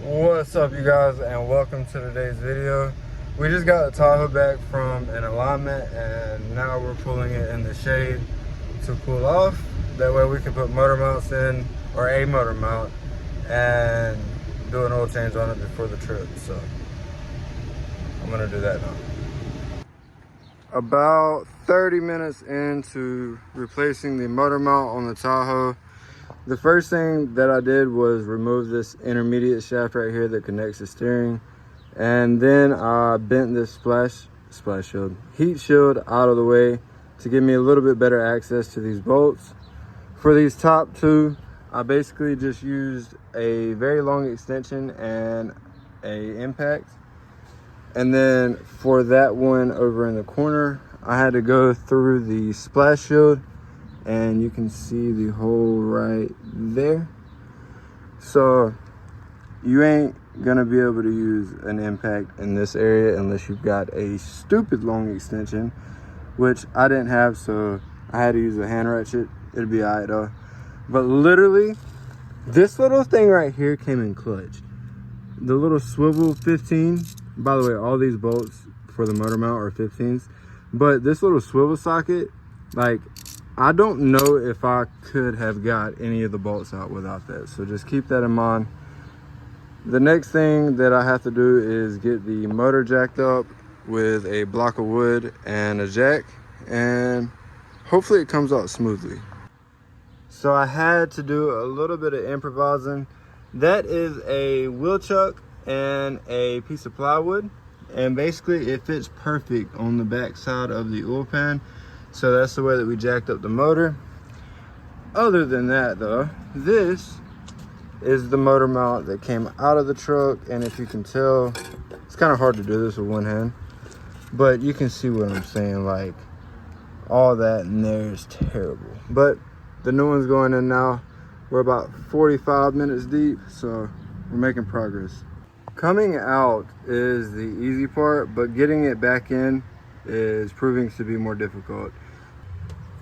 What's up, you guys, and welcome to today's video. We just got the Tahoe back from an alignment, and now we're pulling it in the shade to cool off. That way we can put motor mounts in, or a motor mount, and do an oil change on it before the trip. So I'm gonna do that now. About 30 minutes into replacing the motor mount on the Tahoe, the first thing that I did was remove this intermediate shaft right here that connects the steering. And then I bent this heat shield out of the way to give me a little bit better access to these bolts. For these top two, I basically just used a very long extension and a impact. And then for that one over in the corner, I had to go through the splash shield, and you can see the hole right there. So you ain't gonna be able to use an impact in this area unless you've got a stupid long extension, which I didn't have, so I had to use a hand ratchet. It'll be all right though. But literally, this little thing right here came in clutch. The little swivel 15, by the way, all these bolts for the motor mount are 15s, but this little swivel socket, like, I don't know if I could have got any of the bolts out without that. So just keep that in mind. The next thing that I have to do is get the motor jacked up with a block of wood and a jack, and hopefully it comes out smoothly. So I had to do a little bit of improvising. That is a wheel chuck and a piece of plywood, and basically it fits perfect on the back side of the oil pan. So that's the way that we jacked up the motor. Other than that though, this is the motor mount that came out of the truck. And if you can tell, it's kind of hard to do this with one hand, but you can see what I'm saying. Like, all that in there is terrible. But the new one's going in now. We're about 45 minutes deep, so we're making progress. Coming out is the easy part, but getting it back in is proving to be more difficult.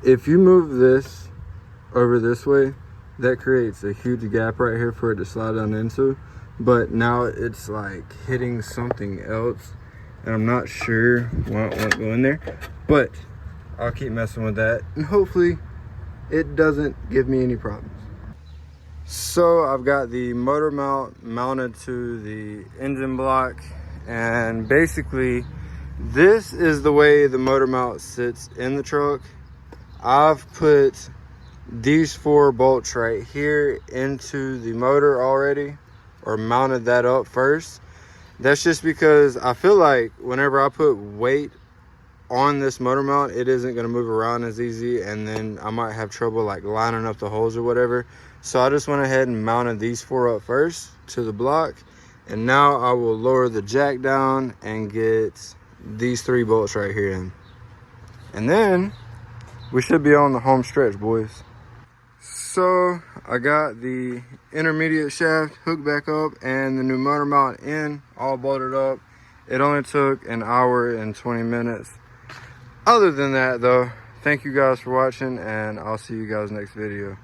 If you move this over this way, that creates a huge gap right here for it to slide down into, but now it's like hitting something else, and I'm not sure why it won't go in there, but I'll keep messing with that, and hopefully it doesn't give me any problems. So I've got the motor mount mounted to the engine block, and basically this is the way the motor mount sits in the truck. I've put these 4 bolts right here into the motor already, or mounted that up first. That's just because I feel like whenever I put weight on this motor mount, it isn't going to move around as easy, and then I might have trouble like lining up the holes or whatever. So I just went ahead and mounted these 4 up first to the block, and now I will lower the jack down and get these 3 bolts right here in, and then we should be on the home stretch, boys. So I got the intermediate shaft hooked back up and the new motor mount in, all bolted up. It only took an hour and 20 minutes. Other than that though, thank you guys for watching, and I'll see you guys next video.